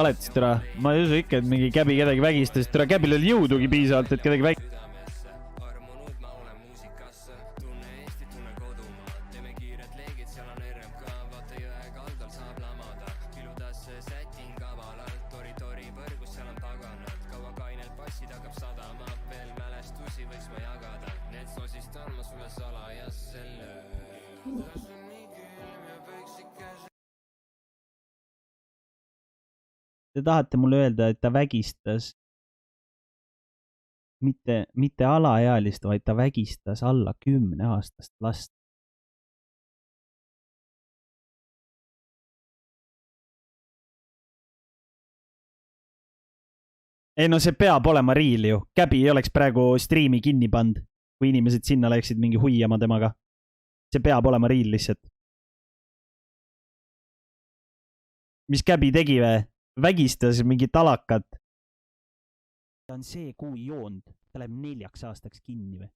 Valetist türa. Ma ei usu ikka, et mingi käbi kedagi vägistas. Türa käbil oli jõudugi piisavalt, et kedagi vägistas. Te tahate mulle öelda, et ta vägistas mitte alaealist, vaid ta vägistas alla 10-aastast last. Ei no see peab olema riil ju. Käbi ei oleks praegu striimi kinni pand, kui inimesed sinna läksid mingi huiama temaga. See peab olema riil lihtsalt. Mis Käbi tegi või? Vägistas mingi talakat. Ta on see kuu joond. Ta läheb 4 aastaks kinni või?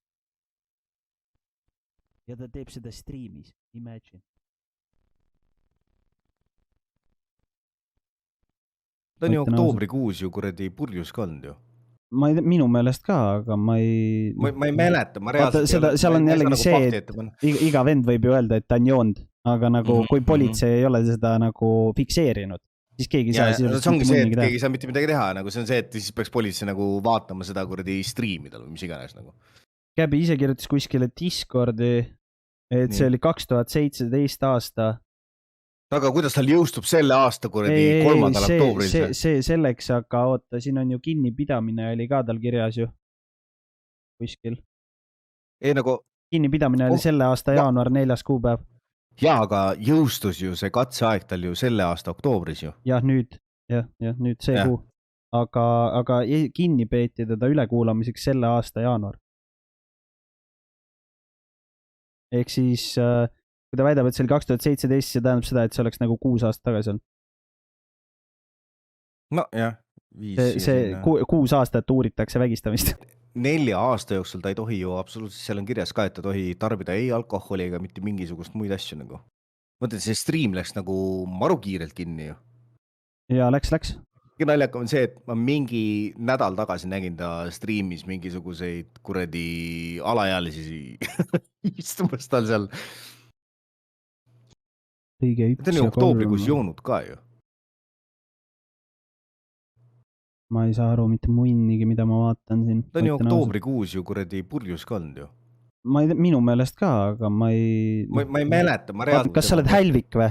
Ja ta teeb seda striimis. Imagine. Ta on ju oktoobrikuus ju kuradi purjus kand ju. Ma ei tea, minu meelest ka, aga ma ei... Ma ei mäleta, ma reaalselt... Seal on jällegi see, et iga vend võib ju öelda, et ta on joond. Aga nagu, kui politsei ei ole seda nagu fikseerinud, siis keegi ei saa... See ongi see, et keegi ei saa mitte midagi teha. Nagu see on see, et siis peaks politsei nagu vaatama seda kuradi striimidel või mis iganes nagu. Käbi ise kirjutas kuskile Discordi, et see oli 2017 aasta. Aga kuidas tal jõustub selle aasta kuradi 3. oktoobril? See selleks, aga oota, siin on ju kinnipidamine oli ka tal kirjas ju. Kuskil. Ei nagu... Kinnipidamine oli selle aasta jaanuar 4. kuupäev. Jaa, aga jõustus ju see katseaeg tal ju selle aasta oktoobris ju. Jah, nüüd see kuu. Aga kinni peeti teda ülekuulamiseks selle aasta jaanuar. Ehk siis, kui ta väidab, et see oli 2017, see tähendab seda, et see oleks nagu 6 aastat tagasi on. No jah. 6 aastat uuritakse vägistamist. 4 aasta jooksul ta ei tohi ju absoluutselt, seal on kirjas ka, et ta tohi tarbida ei alkoholi ega mitte mingisugust muid asju nagu. Mõtled, see stream läks nagu maru kiirelt kinni ju. Ja läks. Naljaka on see, et ma mingi nädal tagasi nägin ta streamis mingisuguseid kuradi alaealisi istumas tal seal. Ta on ju oktoobrikuus joonud ka ju. Ma ei saa aru mitte munnigi, mida ma vaatan siin. Ta on ju oktoobrikuus ju kuradi purjus kand ju. Ma ei tea, minu meelest ka, aga ma ei... Ma ei mäleta, ma reaalselt... Kas sa oled hälvik või?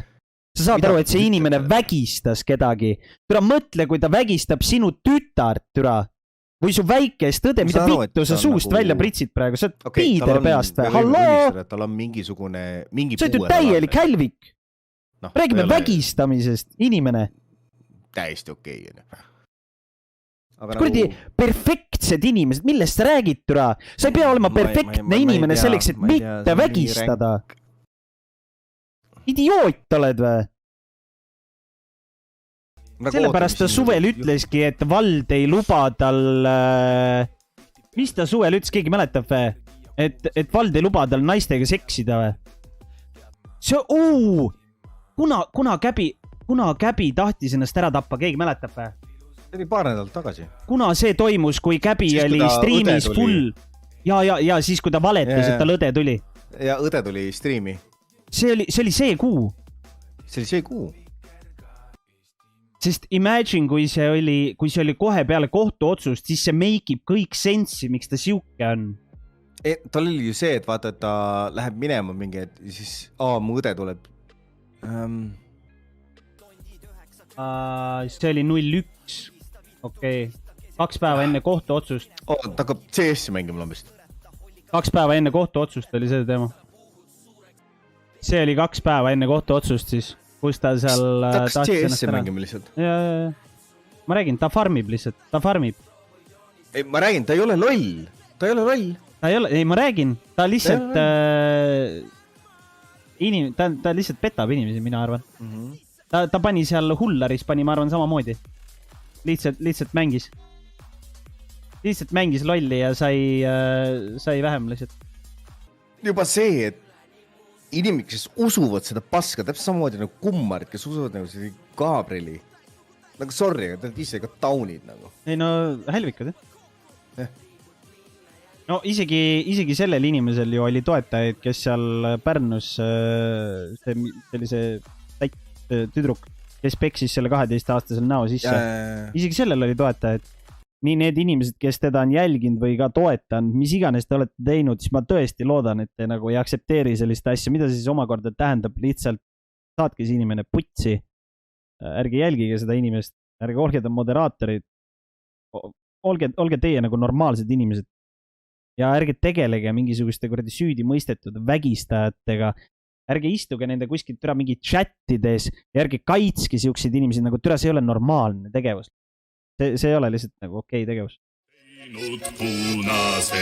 Sa saad aru, et see inimene vägistas kedagi. Türa mõtle, kui ta vägistab sinu tütart, türa. Või su väikest õde, mida vittu sa suust välja pritsid praegu. Sa oled piider peast või? Halloo! Tal on mingisugune... Sa oled ju täielik hälvik. Räägime vägistamisest, inimene. Täiesti okei. Kuradi perfektsed inimesed, millest sa räägid, türa? Sa ei pea olema perfektne inimene selleks, et mitte vägistada. Idioot oled või? Sellepärast ta suvel ütleski, et vald ei luba tal... Mis ta suvel ütles, keegi mäletab või? Et vald ei luba tal naistega seksida või? See... Kuna Käbi tahtis ennast ära tappa, keegi mäletab või? See oli paar nädalat tagasi. Kuna see toimus, kui Käbi oli streamis full... Ja siis, kui ta valetas, et tal õde tuli. Ja õde tuli streami. See oli see kuu. See oli see kuu. Sest imagine, kui see oli kohe peale kohtuotsust, siis see meikib kõik sensi, miks ta siuke on. Tal oli ju see, et vaata, et ta läheb minema mingi, et siis mu õde tuleb. See oli 01. Okei. 2 päeva enne kohtuotsust. Ta hakkab CS-i mängima lambist. 2 päeva enne kohtuotsust oli see teema. See oli 2 päeva enne kohtuotsust siis, kus ta seal... Ta hakkas CS-i mängima lihtsalt. Ja. Ma räägin, ta farmib lihtsalt. Ta farmib. Ei, ma räägin, ta ei ole loll. Ei, ma räägin. Ta lihtsalt... Ta lihtsalt petab inimesi, mina arvan. Ta pani seal Hullaris, ma arvan, samamoodi. Lihtsalt mängis. Lihtsalt mängis lolli ja sai vähem lihtsalt. Juba see, et inimesed, kes usuvad seda paska, täpselt samamoodi nagu kummarid, kes usuvad nagu seda Gabrieli. nagu sorry, aga te olete ise ka taunid nagu. Ei no, hälvikud, No isegi sellel inimesel ju oli toetajaid, kes seal Pärnus sellise tüdruk, kes peksis selle 12-aastasel näo sisse. Isegi sellel oli toetajaid. Nii need inimesed, kes teda on jälginud või ka toetanud, mis iganes te olete teinud, siis ma tõesti loodan, et te nagu ei aktsepteeri sellist asja, mida see siis omakorda tähendab, lihtsalt saatke see inimene putsi. Ärge jälgige seda inimest, ärge olge ta moderaatorid, olge teie nagu normaalsed inimesed. Ja ärge tegelege mingisuguste kuradi süüdi mõistetud vägistajatega. Ärge istuge nende kuskilt türa mingi chattides ja ärge kaitske siukseid inimesi, nagu türa see ei ole normaalne tegevus. See ei ole lihtsalt nagu okei tegevus. Punase